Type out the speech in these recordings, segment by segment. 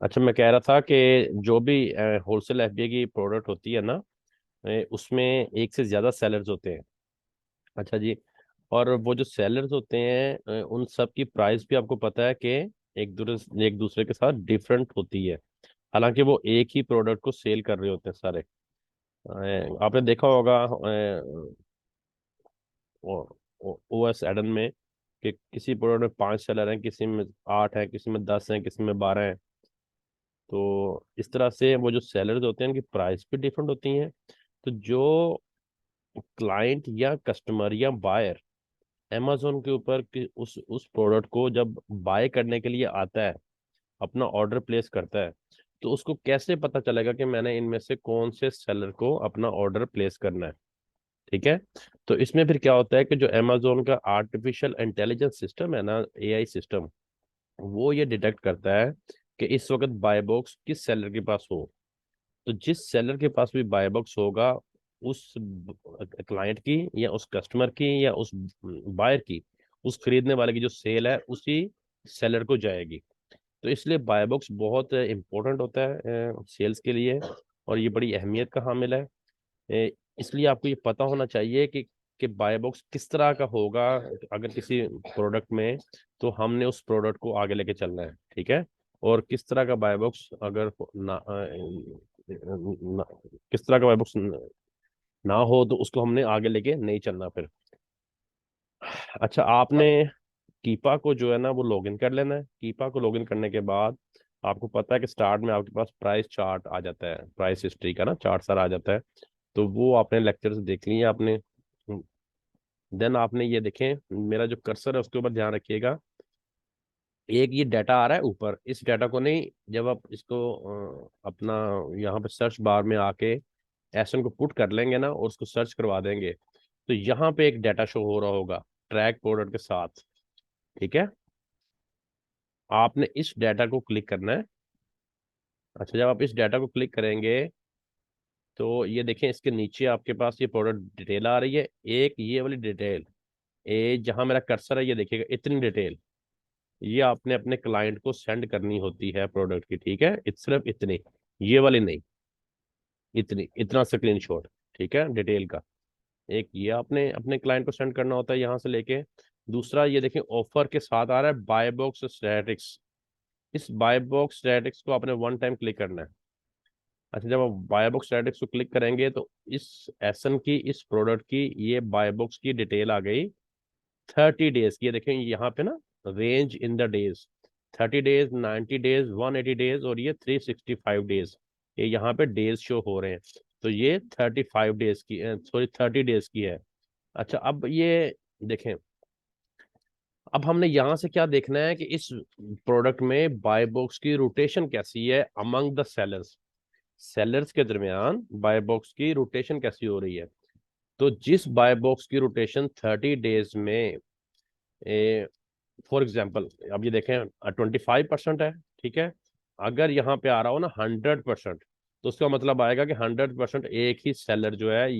अच्छा, मैं कह रहा था कि जो भी होलसेल एफबीआई की प्रोडक्ट होती है ना, उसमें एक से ज्यादा सेलर्स होते हैं। अच्छा जी। और वो जो सेलर्स होते हैं, उन सब की प्राइस भी आपको पता है कि एक दूसरे के साथ डिफरेंट होती है। हालांकि वो एक ही प्रोडक्ट को सेल कर रहे होते हैं सारे। आपने देखा होगा ओएस एडन में कि किसी प्रोडक्ट में 5 सेलर हैं, किसी में 8 हैं, किसी में 10 हैं, किसी में 12 हैं। तो इस तरह से वो जो सेलर्स होते हैं उनकी प्राइस भी डिफरेंट होती हैं। तो जो क्लाइंट या कस्टमर या बायर amazon के ऊपर उस प्रोडक्ट को जब बाय करने के लिए आता है, अपना ऑर्डर प्लेस करता है, तो उसको कैसे पता चलेगा कि मैंने इनमें से कौन से सेलर को अपना ऑर्डर प्लेस करना है। ठीक है। तो इसमें फिर क्या होता है कि जो amazon का आर्टिफिशियल इंटेलिजेंस सिस्टम है ना, एआई सिस्टम, वो ये डिटेक्ट करता है कि इस वक्त बाय बॉक्स किस सेलर के पास हो। तो जिस सेलर के पास भी बाय बॉक्स होगा, उस क्लाइंट की या उस कस्टमर की या उस बायर की, उस खरीदने वाले की जो सेल है उसी सेलर को जाएगी। तो इसलिए बाय बॉक्स बहुत इंपॉर्टेंट होता है सेल्स के लिए, और ये बड़ी अहमियत का हामिल है। इसलिए आपको ये पता होना चाहिए कि बाय बॉक्स किस तरह का होगा अगर किसी प्रोडक्ट में, तो हमने उस प्रोडक्ट को आगे लेके चलना है। ठीक है। और किस तरह का बाय बॉक्स अगर ना, किस तरह का बाय बॉक्स ना हो तो उसको हमने आगे लेके नहीं चलना फिर। अच्छा, आपने कीपा को जो है ना वो लॉगिन कर लेना है। कीपा को लॉगिन करने के बाद आपको पता है कि स्टार्ट में आपके पास प्राइस चार्ट आ जाता है, प्राइस हिस्ट्री का ना चार्ट सारा आ जाता है। तो वो आपने लेक्चर से देख लिए आपने। देन आपने ये देखें, मेरा जो कर्सर है उसके ऊपर ध्यान रखिएगा। एक ये डाटा आ रहा है ऊपर, इस डाटा को नहीं, जब आप इसको अपना यहाँ पे सर्च बार में आके एसन को पुट कर लेंगे ना और उसको सर्च करवा देंगे, तो यहाँ पे एक डाटा शो हो रहा होगा ट्रैक प्रोडक्ट के साथ। ठीक है। आपने इस डाटा को क्लिक करना है। अच्छा, जब आप इस डाटा को क्लिक करेंगे तो ये देखें, इसके नीचे आपके पास ये प्रोडक्ट डिटेल आ रही है। एक ये वाली डिटेल, ये जहां मेरा कर्सर है, ये देखिएगा इतनी डिटेल, ये आपने अपने क्लाइंट को सेंड करनी होती है प्रोडक्ट की। ठीक है, सिर्फ इतनी, ये वाली नहीं, इतनी, इतना स्क्रीनशॉट। ठीक है, डिटेल का। एक ये आपने अपने क्लाइंट को सेंड करना होता है यहाँ से लेके। दूसरा ये देखें, ऑफर के साथ आ रहा है बाय बॉक्स स्टैटिक्स। इस बाय बॉक्स स्टैटिक्स को आपने वन टाइम क्लिक करना है। अच्छा, जब आप बाय बॉक्स स्टैटिक्स को क्लिक करेंगे तो इस एसन की, इस प्रोडक्ट की ये बाय बॉक्स की डिटेल आ गई 30 डेज की। ये देखें यहाँ पे ना, range in the days, 30 days, 90 days, 180 days, और ये 365 डेज। ये यहाँ पे डेज शो हो रहे हैं। तो ये 35 डेज की, सॉरी 30 डेज की है। अच्छा, अब ये देखें, अब हमने यहाँ से क्या देखना है कि इस प्रोडक्ट में बाय बॉक्स की रोटेशन कैसी है अमंग द सेलर्स। सेलर्स के दरमियान बाय बॉक्स की रोटेशन कैसी हो रही है। तो जिस बाय बॉक्स की रोटेशन 30 डेज में, फॉर एग्जाम्पल, अब ये देखें 25% है। ठीक है। अगर यहाँ पे आ रहा हो ना 100%, तो उसका मतलब आएगा कि 100% एक ही सेलर जो है,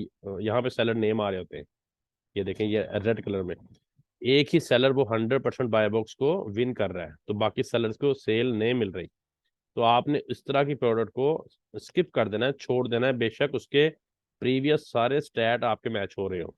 यहाँ पे सेलर नेम आ रहे होते हैं। ये देखें, ये रेड कलर में एक ही सेलर वो 100% बाय बॉक्स को विन कर रहा है, तो बाकी सेलर्स को सेल नहीं मिल रही। तो आपने इस तरह की प्रोडक्ट को स्किप कर देना है, छोड़ देना है, बेशक उसके प्रीवियस सारे स्टैट आपके मैच हो रहे हो।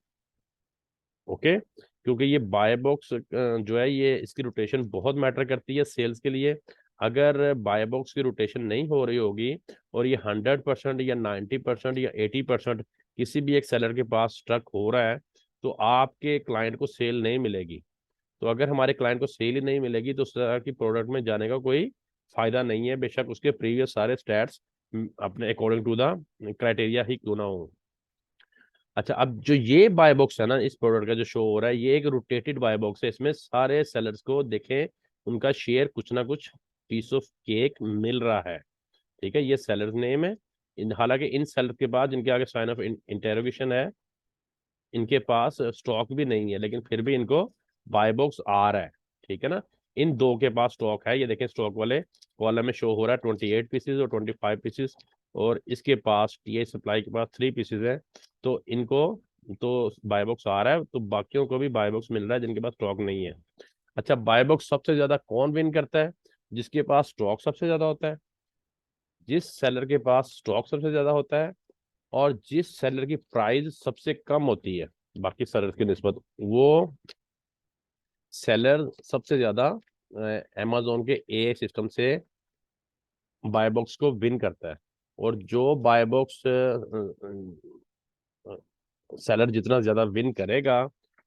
ओके। क्योंकि ये बाय बॉक्स जो है, ये इसकी रोटेशन बहुत मैटर करती है सेल्स के लिए। अगर बाय बॉक्स की रोटेशन नहीं हो रही होगी और ये 100% या 90% या 80% किसी भी एक सेलर के पास स्ट्रक हो रहा है, तो आपके क्लाइंट को सेल नहीं मिलेगी। तो अगर हमारे क्लाइंट को सेल ही नहीं मिलेगी तो उस तरह की प्रोडक्ट में जाने का कोई फायदा नहीं है, बेशक उसके प्रीवियस सारे स्टैट्स अपने अकॉर्डिंग टू द क्राइटेरिया ही क्यों ना हो। अच्छा, अब जो ये बाय बॉक्स है ना, इस प्रोडक्ट का जो शो हो रहा है, ये एक रोटेटेड बाय बॉक्स है। इसमें सारे सेलर्स को देखें, उनका शेयर कुछ ना कुछ पीस ऑफ केक मिल रहा है। ठीक है, ये सेलर नेम है। हालांकि इन सेलर के बाद इनके आगे साइन ऑफ इंटेरोगेशन है, इनके पास स्टॉक भी नहीं है, लेकिन फिर भी इनको बाय बॉक्स आ रहा है। ठीक है ना। इन दो के पास स्टॉक है, ये देखें स्टॉक वाले कॉलम में शो हो रहा है 28 पीसेज और 25 पीसेज, और इसके पास टीआई सप्लाई के पास 3 पीसेज है। तो इनको तो बाय बॉक्स आ रहा है, तो बाकियों को भी बाय बॉक्स मिल रहा है जिनके पास स्टॉक नहीं है। अच्छा, बाय बॉक्स सबसे ज्यादा कौन विन करता है? जिसके पास स्टॉक सबसे ज्यादा होता है। जिस सेलर के पास स्टॉक सबसे ज्यादा होता है और जिस सेलर की प्राइस सबसे कम होती है बाकी सेलर की निस्बत, वो सेलर सबसे ज्यादा amazon के ए सिस्टम से बाय बॉक्स को विन करता है। और जो बाय बॉक्स सेलर जितना ज्यादा विन करेगा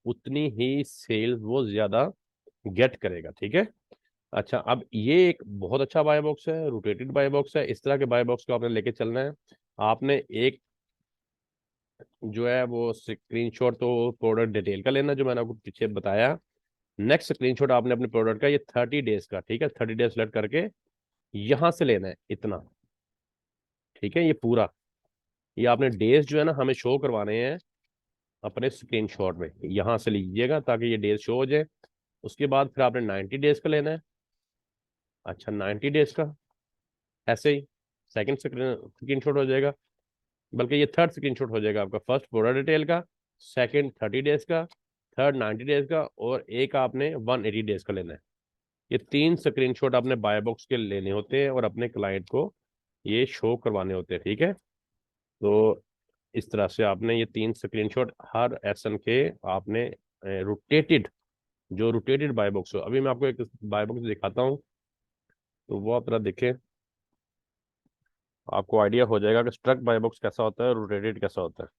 उतनी ही सेल वो ज्यादा गेट करेगा, ठीक है। अच्छा, अब ये एक बहुत अच्छा बाय बॉक्स है, रोटेटेड बाय बॉक्स है। इस तरह के बाय बॉक्स को आपने लेके चलना है। आपने एक जो है वो स्क्रीनशॉट तो प्रोडक्ट डिटेल का लेना जो मैंने आपको पीछे बताया। नेक्स्ट स्क्रीनशॉट आपने अपने प्रोडक्ट का, ये 30 डेज का, ठीक है, 30 डेज सेलेक्ट करके यहां से लेना है इतना, ठीक है, ये पूरा। ये आपने डेज जो है ना हमें शो करवाने हैं अपने स्क्रीनशॉट में, यहां से लीजिएगा ताकि ये डेज शो हो जाए। उसके बाद फिर आपने 90 डेज का लेना है। अच्छा, 90 डेज का ऐसे ही सेकंड स्क्रीनशॉट हो जाएगा, बल्कि ये थर्ड स्क्रीनशॉट हो जाएगा आपका। फर्स्ट प्रोडक्ट डिटेल का, सेकंड 30 डेज का, थर्ड 90 डेज का, और एक आपने 180 डेज का लेना है। ये तीन स्क्रीनशॉट आपने बाय बॉक्स के लेने होते हैं और अपने क्लाइंट को ये शो करवाने होते हैं, ठीक है। तो इस तरह से आपने ये तीन स्क्रीनशॉट हर एसन के आपने रोटेटेड, जो रोटेटेड बाय बॉक्स हो, अभी मैं आपको एक बाय बॉक्स दिखाता हूँ तो वो आप जरा देखें, आपको आइडिया हो जाएगा कि स्ट्रक बाय बॉक्स कैसा होता है, रोटेटेड कैसा होता है।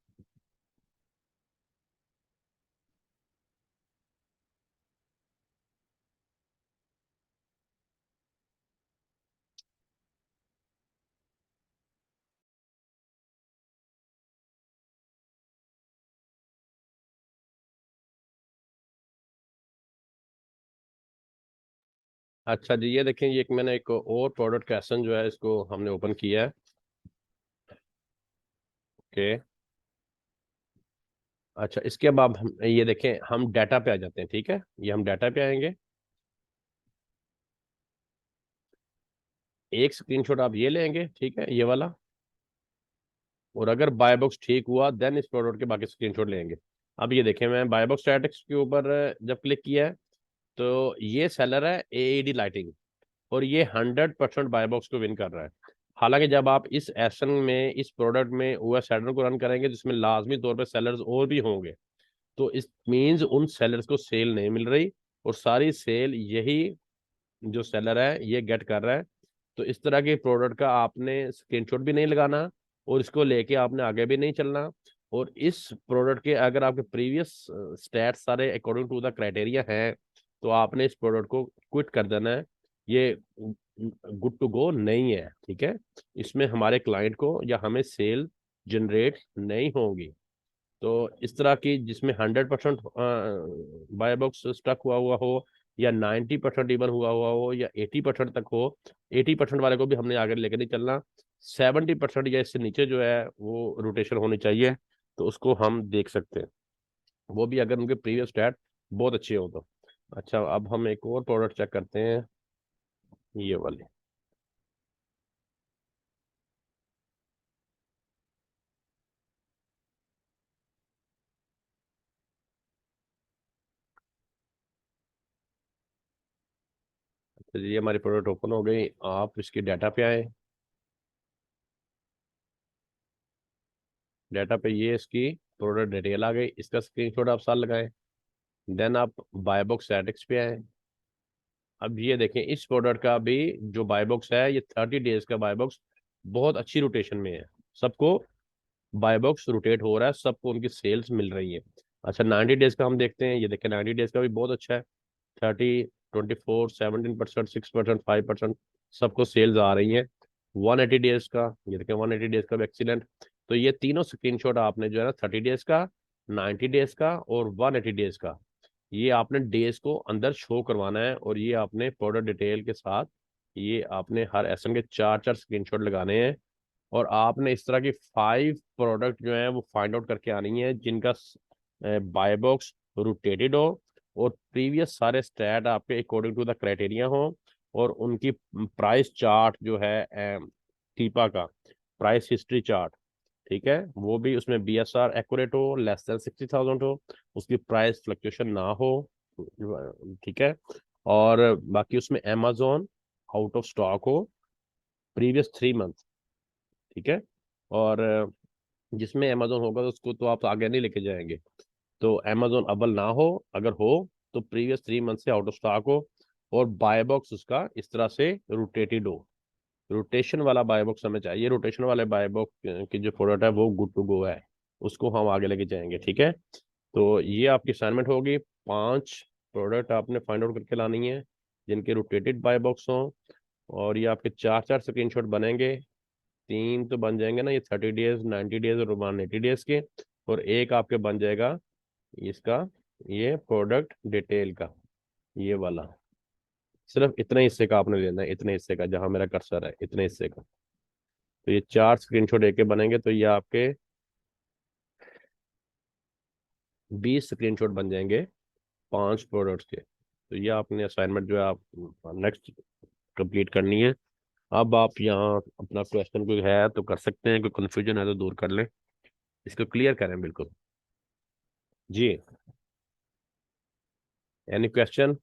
अच्छा जी, ये देखें, ये एक मैंने एक और प्रोडक्ट का एसन जो है इसको हमने ओपन किया है। ओके। अच्छा, इसके बाद हम ये देखें, हम डाटा पे आ जाते हैं, ठीक है, ये हम डाटा पे आएंगे। एक स्क्रीनशॉट आप ये लेंगे, ठीक है, ये वाला, और अगर बाय बॉक्स ठीक हुआ देन इस प्रोडक्ट के बाकी स्क्रीनशॉट लेंगे। अब ये देखें, मैं बाय बॉक्स स्टैटिक्स के ऊपर जब क्लिक किया है तो ये सेलर है एईडी लाइटिंग, और ये 100% बाय बॉक्स को विन कर रहा है। हालांकि जब आप इस एसन में, इस प्रोडक्ट में ओएस हेडर को रन करेंगे जिसमें लाजमी तौर पर सेलर्स और भी होंगे, तो इस मींस उन सेलर्स को सेल नहीं मिल रही, और सारी सेल यही जो सेलर है ये गेट कर रहा है। तो इस तरह के प्रोडक्ट का आपने स्क्रीनशॉट भी नहीं लगाना और इसको लेके आपने आगे भी नहीं चलना। और इस प्रोडक्ट के अगर आपके प्रीवियस स्टैट्स सारे अकॉर्डिंग टू द क्राइटेरिया हैं तो आपने इस प्रोडक्ट को क्विट कर देना है। ये गुड टू गो नहीं है, ठीक है। इसमें हमारे क्लाइंट को या हमें सेल जनरेट नहीं होगी। तो इस तरह की जिसमें 100% बाय बॉक्स स्टक हुआ हुआ हो, या 90% इवन हुआ हुआ हो, या 80% तक हो, 80% वाले को भी हमने आगे लेके नहीं चलना। 70% या इससे नीचे जो है वो रोटेशन होनी चाहिए, तो उसको हम देख सकते हैं, वो भी अगर उनके प्रीवियस स्टैट बहुत अच्छे हो तो। अच्छा, अब हम एक और प्रोडक्ट चेक करते हैं, ये वाले। तो ये हमारी प्रोडक्ट ओपन हो गई, आप इसके डाटा पे आए। डाटा पे ये इसकी प्रोडक्ट डिटेल आ गई, इसका स्क्रीनशॉट आप साथ लगाएं। देन आप बाय बॉक्स स्टैटिक्स पे आए। अब ये देखें, इस प्रोडक्ट का भी जो बाय बॉक्स है ये 30 डेज का बाय बॉक्स बहुत अच्छी रोटेशन में है। सबको बाय बॉक्स रोटेट हो रहा है, सबको उनकी सेल्स मिल रही है। अच्छा, 90 डेज का हम देखते हैं, ये देखें 90 डेज का भी बहुत अच्छा है। 30, 24, 17%, 6%, 5% सबको सेल्स आ रही हैं। 180 डेज का, ये देखें 180 डेज का भी एक्सीलेंट। तो ये तीनों स्क्रीनशॉट आपने जो है ना, 30 डेज का, 90 डेज का और 180 डेज का, ये आपने डेज को अंदर शो करवाना है। और ये आपने प्रोडक्ट डिटेल के साथ ये आपने हर एसएम के चार चार स्क्रीनशॉट लगाने हैं। और आपने इस तरह की 5 प्रोडक्ट जो है वो फाइंड आउट करके आनी है जिनका बाय बॉक्स रोटेटेड हो, और प्रीवियस सारे स्टैट आपके अकॉर्डिंग टू द क्राइटेरिया हो, और उनकी प्राइस चार्ट जो है टीपा का प्राइस हिस्ट्री चार्ट, ठीक है, वो भी उसमें बीएसआर एक्यूरेट हो, लेस देन 60,000 हो, उसकी प्राइस फ्लक्चुएशन ना हो, ठीक है। और बाकी उसमें अमेजोन आउट ऑफ स्टॉक हो प्रीवियस 3 मंथ, ठीक है। और जिसमें अमेजोन होगा तो उसको तो आप आगे नहीं लेके जाएंगे। तो अमेजोन अबल ना हो, अगर हो तो प्रीवियस 3 मंथ से आउट ऑफ स्टॉक हो, और बाय बॉक्स उसका इस तरह से रोटेटेड हो। रोटेशन वाला बाय बॉक्स हमें चाहिए। रोटेशन वाले बाय बॉक्स की जो प्रोडक्ट है वो गुड टू गो है, उसको हम आगे लेके जाएंगे, ठीक है। तो ये आपकी असाइनमेंट होगी। 5 प्रोडक्ट आपने फाइंड आउट करके लानी है जिनके रोटेटेड बाय बॉक्स हों, और ये आपके 4-4 स्क्रीनशॉट बनेंगे। 3 तो बन जाएंगे ना, ये 30 डेज, 90 डेज और 180 डेज के। और एक आपके बन जाएगा इसका, ये प्रोडक्ट डिटेल का, ये वाला। सिर्फ इतने हिस्से का आपने लेना है, इतने हिस्से का, जहां मेरा कर्सर है इतने हिस्से का। तो ये 4 स्क्रीनशॉट एक के बनेंगे, तो ये आपके 20 स्क्रीनशॉट बन जाएंगे 5 प्रोडक्ट्स के। तो ये आपने असाइनमेंट जो है आप नेक्स्ट कंप्लीट करनी है। अब आप यहाँ अपना क्वेश्चन कोई है तो कर सकते हैं, कोई कंफ्यूजन है तो दूर कर लें, इसको क्लियर करें बिल्कुल। जी, any question?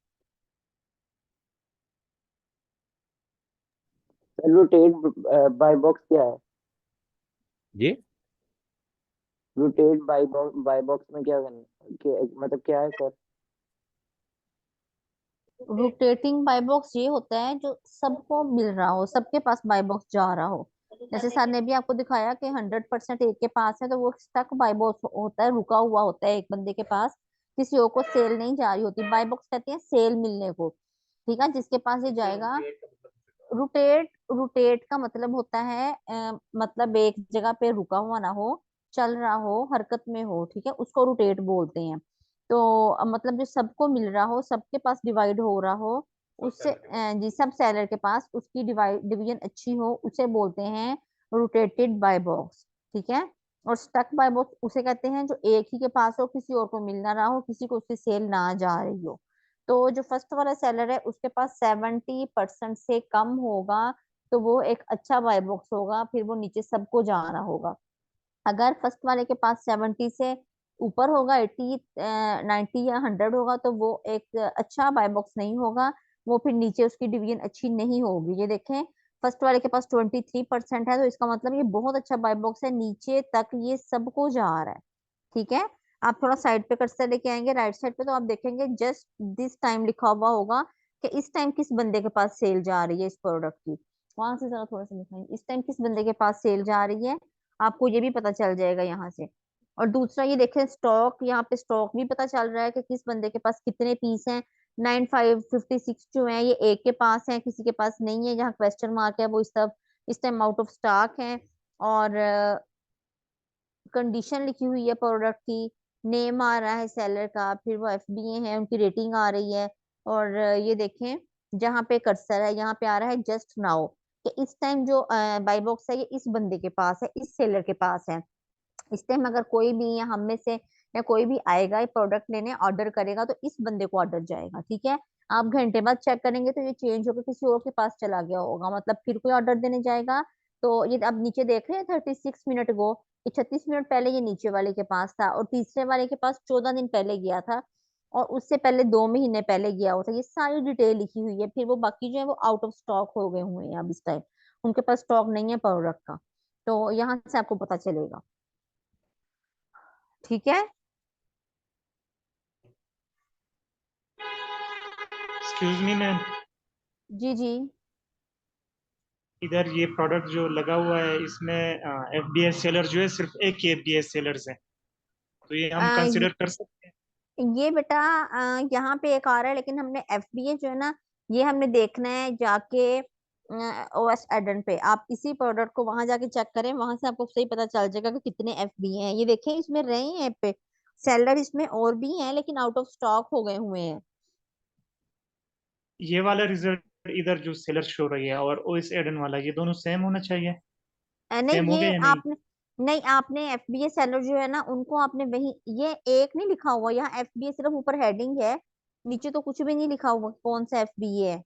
Rotate by box क्या है? जी, रोटेट बाय बॉक्स में क्या करना, मतलब क्या है सर? रोटेटिंग बाय बॉक्स ये होता है जो सबको मिल रहा हो, सबके पास बाय बॉक्स जा रहा हो। जैसे सर ने भी आपको दिखाया कि 100% एक के पास है तो वो स्टक बाय बॉक्स होता है, रुका हुआ होता है एक बंदे के पास, किसी और को सेल नहीं जा रही होती। बाय बॉक्स कहते हैं सेल मिलने को, ठीक है, जिसके पास ये जाएगा। रोटेट, रोटेट का मतलब होता है मतलब एक जगह पे रुका हुआ ना हो, चल रहा हो, हरकत में हो, ठीक है, उसको रोटेट बोलते हैं। तो मतलब जो सबको मिल रहा हो, सबके पास डिवाइड हो रहा हो, उससे जी सब सेलर के पास उसकी डिवीजन अच्छी हो, उसे बोलते हैं रोटेटेड बाय बॉक्स, ठीक है। और स्टक बाय बॉक्स उसे कहते हैं जो एक ही के पास हो, किसी और को मिल ना रहा हो, किसी को उससे सेल ना जा रही हो। तो जो फर्स्ट वाला सेलर है उसके पास 70% से कम होगा, तो वो एक अच्छा बाय बॉक्स होगा, फिर वो नीचे सबको जाना होगा। अगर फर्स्ट वाले के पास 70 से ऊपर होगा, 80 90 या 100 होगा, तो वो एक अच्छा बाय बॉक्स नहीं होगा, वो फिर नीचे उसकी डिवीजन अच्छी नहीं होगी। ये देखें, फर्स्ट वाले के पास 23% है, तो इसका मतलब ये बहुत अच्छा बाय बॉक्स है, नीचे तक ये सबको जा रहा है, ठीक है। आप थोड़ा साइड पे कर्सर लेके आएंगे राइट साइड पे, तो आप देखेंगे जस्ट दिस टाइम लिखा हुआ होगा कि इस टाइम किस बंदे के पास सेल जा रही है इस प्रोडक्ट की। वहां से जरा थोड़ा सा लिखाएंगे, इस टाइम किस बंदे के पास सेल जा रही है, आपको ये भी पता चल जाएगा यहाँ से। और दूसरा ये देखें स्टॉक, यहाँ पे स्टॉक भी पता चल रहा है कि किस बंदे के पास कितने पीस हैं। 9556 जो है ये एक के पास है, किसी के पास नहीं है। जहाँ क्वेश्चन मार्क है वो इस टाइम आउट ऑफ स्टॉक है। और कंडीशन लिखी हुई है प्रोडक्ट की, नेम आ रहा है सेलर का, फिर वो एफबीए है, उनकी रेटिंग आ रही है। और ये देखें जहाँ पे कर्सर है यहाँ पे आ रहा है जस्ट नाउ, कि इस टाइम जो बाई बॉक्स है ये इस बंदे के पास है, इस सेलर के पास है। इस टाइम अगर कोई भी या हम में से या कोई भी आएगा ये प्रोडक्ट लेने, ऑर्डर करेगा, तो इस बंदे को ऑर्डर जाएगा, ठीक है। आप घंटे बाद चेक करेंगे तो ये चेंज होकर किसी और के पास चला गया होगा, मतलब फिर कोई ऑर्डर देने जाएगा। तो ये अब नीचे देख रहे हैं 36 मिनट गो, ये 36 मिनट पहले ये नीचे वाले के पास था, और तीसरे वाले के पास 14 दिन पहले गया था, और उससे पहले 2 महीने पहले गया हुआ था। ये सारी डिटेल लिखी हुई है। फिर वो बाकी जो है वो आउट ऑफ स्टॉक हो गए हुए हैं अब इस टाइम, उनके पास स्टॉक नहीं है प्रोडक्ट का। तो यहाँ से आपको पता चलेगा, ठीक है। एक्सक्यूज मी मैम, जी जी। इधर ये प्रोडक्ट जो लगा हुआ है इसमें एफडीएस सेलर जो है सिर्फ एक ही एफडीएस सेलर्स है, तो ये हम ये, कंसिडर कर सकते हैं? ये बेटा यहाँ पे एक आ रहा है, लेकिन हमने एफबीए जो है ना, ये हमने देखना है जाके ओएस एडन पे। आप इसी प्रोडक्ट को वहां जाके चेक करें, वहां से आपको सही पता चल जाएगा कि कितने एफबीए हैं। ये देखें इसमें रहे हैं पे सेलर, इसमें और भी हैं लेकिन आउट ऑफ स्टॉक हो गए हुए हैं। ये वाला रिजल्ट इधर जो सेलर शो रही है और ओएस एडन वाला, ये दोनों सेम होना चाहिए। नहीं सेम हो गया ये या नहीं? आपने, नहीं आपने एफबीए सेलर जो है ना उनको आपने वही, ये एक नहीं लिखा हुआ यहाँ एफबीए, सिर्फ ऊपर हेडिंग है, नीचे तो कुछ भी नहीं लिखा हुआ कौन सा एफबीए है।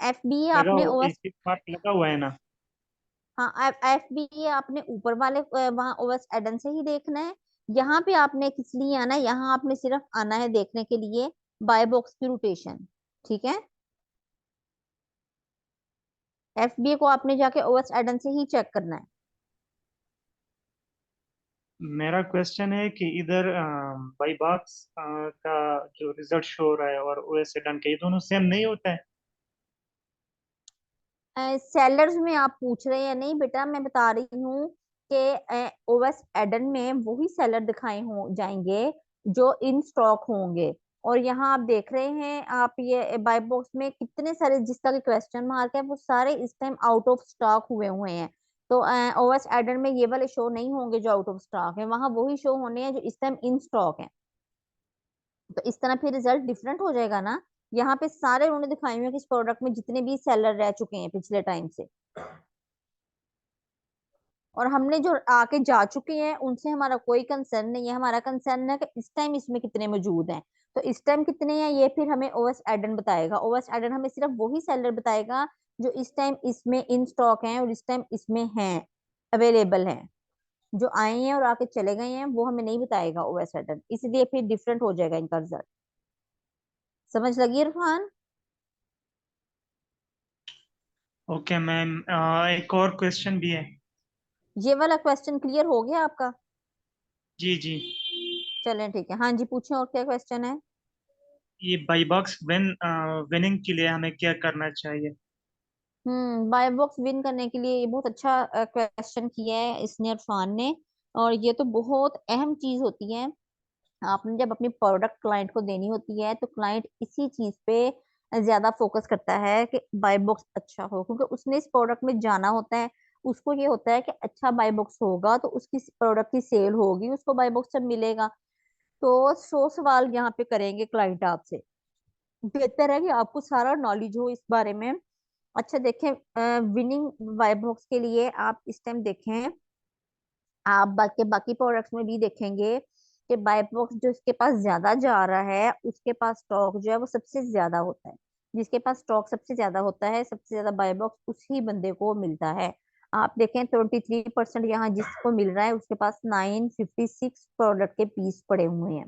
एफबीए लगा आपने हुआ ओएस, एक पार्ट लगा हुआ है ना? हाँ एफबीए आपने ऊपर वाले वहाँ ओएस एडन से ही देखना है। यहाँ पे आपने किस लिए आना है, यहाँ आपने सिर्फ आना है देखने के लिए बाय बॉक्स की रोटेशन, ठीक है। FBA को आपने जाके OS एडन से ही चेक करना है। मेरा क्वेश्चन है कि इधर बाई बॉक्स का जो रिजल्ट शो हो रहा है और ओएस डन का, ये दोनों सेम नहीं होता है? सेलर्स में आप पूछ रहे हैं? नहीं बेटा, मैं बता रही हूँ कि OS एडन में वही सेलर दिखाए हो जाएंगे जो इन स्टॉक होंगे। और यहाँ आप देख रहे हैं, आप ये बाय बॉक्स में कितने सारे जिसका कि क्वेश्चन मार्क है वो सारे इस टाइम आउट ऑफ स्टॉक हुए हुए हैं। तो OS एडन में ये वाले शो नहीं होंगे जो आउट ऑफ स्टॉक है, वहां वही शो होने हैं जो इस टाइम इन स्टॉक है। तो इस तरह फिर रिजल्ट डिफरेंट हो जाएगा ना। यहाँ पे सारे उन्होंने दिखाए हुए हैं कि इस प्रोडक्ट में जितने भी सेलर रह चुके हैं पिछले टाइम से, और हमने जो आके जा चुके हैं उनसे हमारा कोई कंसर्न नहीं है। हमारा कंसर्न है कि इस टाइम इसमें कितने मौजूद हैं। तो इस टाइम कितने हैं ये फिर हमें OS एडन बताएगा। OS एडन हमें सिर्फ वही सेलर बताएगा जो इस टाइम इसमें इन स्टॉक हैं और इस टाइम इसमें हैं, अवेलेबल हैं। जो आए हैं और आके चले गए हैं वो हमें नहीं बताएगा OS एडन, इसलिए फिर डिफरेंट हो जाएगा इनका रिजल्ट। समझ लगी इरफान? ओके मैम, एक और क्वेश्चन भी है। ये वाला क्वेश्चन क्लियर हो गया आपका? जी जी। चलें ठीक है, हाँ जी पूछें और क्या क्वेश्चन है। ये बाई बॉक्स विनिंग के लिए हमें क्या करना चाहिए? बाय बॉक्स विन करने के लिए ये बहुत अच्छा क्वेश्चन किया है इसने, इरफान ने। और ये तो बहुत अहम चीज होती है। आपने जब अपनी प्रोडक्ट क्लाइंट को देनी होती है तो क्लाइंट इसी चीज पे ज्यादा फोकस करता है कि बाय बॉक्स अच्छा हो, क्योंकि उसने इस प्रोडक्ट में जाना होता है। उसको ये होता है कि अच्छा बाय बॉक्स होगा तो उसकी प्रोडक्ट की सेल होगी, उसको बाय बॉक्स जब मिलेगा। तो 100 सवाल यहाँ पे करेंगे क्लाइंट आपसे। बेहतर है कि आपको सारा नॉलेज हो इस बारे में। अच्छा देखें, विनिंग बाय बॉक्स के लिए आप इस टाइम देखें, आप बाकी बाकी प्रोडक्ट्स में भी देखेंगे कि बाय बॉक्स जो इसके पास ज्यादा जा रहा है उसके पास स्टॉक जो है वो सबसे ज्यादा होता है। जिसके पास स्टॉक सबसे ज्यादा होता है, सबसे ज्यादा बाय बॉक्स उसी बंदे को मिलता है। आप देखें 23% यहाँ जिसको मिल रहा है उसके पास 956 प्रोडक्ट के पीस पड़े हुए हैं।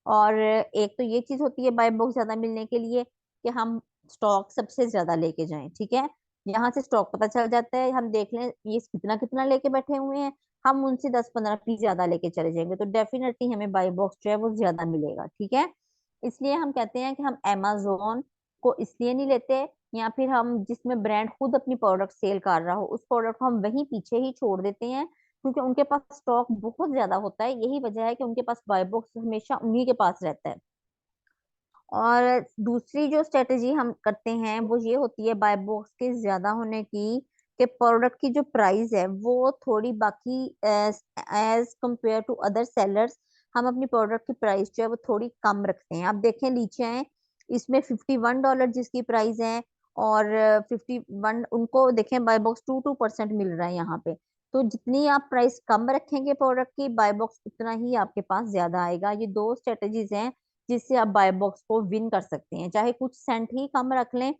और एक तो ये चीज होती है बाय बॉक्स ज्यादा मिलने के लिए कि हम स्टॉक सबसे ज्यादा लेके जाएं, ठीक है। यहाँ से स्टॉक पता चल जाता है, हम देख लें ये कितना कितना लेके बैठे हुए हैं, हम उनसे 10-15 पीस ज्यादा लेके चले जाएंगे तो डेफिनेटली हमें बाय बॉक्स जो है वो ज्यादा मिलेगा, ठीक है। इसलिए हम कहते हैं कि हम Amazon को इसलिए नहीं लेते, या फिर हम जिसमें ब्रांड खुद अपनी प्रोडक्ट सेल कर रहा हो उस प्रोडक्ट को हम वहीं पीछे ही छोड़ देते हैं, क्योंकि उनके पास स्टॉक बहुत ज्यादा होता है। यही वजह है कि उनके पास बाय बॉक्स हमेशा उन्हीं के पास रहता है। और दूसरी जो स्ट्रेटेजी हम करते हैं वो ये होती है बाय बॉक्स के ज्यादा होने की, कि प्रोडक्ट की जो प्राइस है वो थोड़ी बाकी as compare to other sellers हम अपनी प्रोडक्ट की प्राइस जो है वो थोड़ी कम रखते हैं। आप देखें नीचे है, इसमें $51 जिसकी प्राइस है, और 51 उनको देखें बाय बॉक्स 2% मिल रहा है यहाँ पे। तो जितनी आप प्राइस कम रखेंगे प्रोडक्ट की, बाय बॉक्स उतना ही आपके पास ज्यादा आएगा। ये दो स्ट्रेटेजीज हैं जिससे आप बाय बॉक्स को विन कर सकते हैं, चाहे कुछ सेंट ही कम रख लें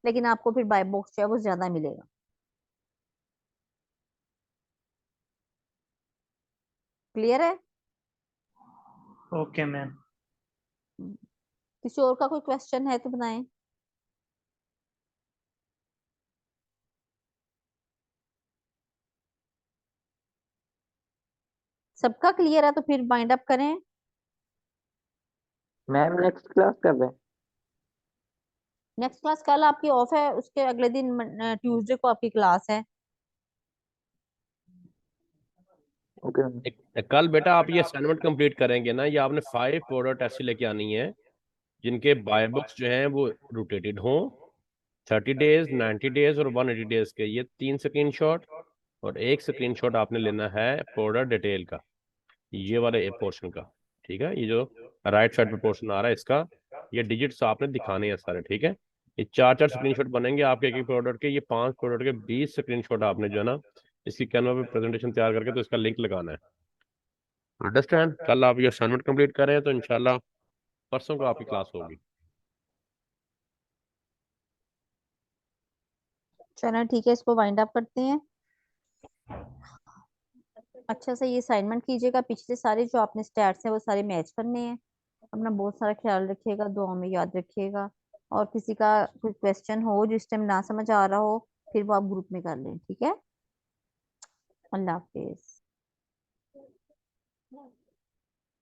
लेकिन आपको फिर बाय बॉक्स जो है वो ज्यादा मिलेगा। क्लियर है? Okay ma'am. किसी और का कोई क्वेश्चन है तो बताएं। सबका क्लियर है तो फिर बाइंड अप करें। मैम नेक्स्ट क्लास कब है? नेक्स्ट क्लास कल आपकी ऑफ है, उसके अगले दिन ट्यूसडे को आपकी क्लास है। Okay ma'am. कल बेटा आप ये असाइनमेंट कंप्लीट करेंगे ना, ये आपने 5 प्रोडक्ट ऐसी लेके आनी है जिनके बाय बुक्स जो हैं वो रोटेटेड हों, 30 डेज, 90 डेज और 180 डेज के। ये 3 स्क्रीनशॉट और एक स्क्रीनशॉट आपने लेना है प्रोडक्ट डिटेल का, ये वाले पोर्शन का। ठीक है, ये जो राइट साइड पे पोर्शन आ रहा है इसका, ये डिजिट्स आपने दिखाने हैं सारे। ठीक है, ये 4-4 स्क्रीनशॉट बनेंगे आपके एक एक प्रोडक्ट के। ये 5 प्रोडक्ट के 20 स्क्रीनशॉट आपने जो है ना इसकी कैनवा पे प्रेजेंटेशन तैयार करके तो इसका लिंक लगाना है। अंडरस्टैंड? कल आप ये असाइनमेंट कंप्लीट करें तो इंशाल्लाह परसों को आपकी क्लास होगी। चलो ठीक है, इसको वाइंड अप करते हैं। अच्छा से ये असाइनमेंट कीजिएगा, पिछले सारे जो आपने स्टैट्स हैं वो सारे मैच करने हैं। अपना बहुत सारा ख्याल रखिएगा, दुआ में याद रखिएगा। और किसी का कोई क्वेश्चन हो जिस टाइम ना समझ आ रहा हो फिर वो आप ग्रुप में कर लें, ठीक है। अल्लाह हाफिज।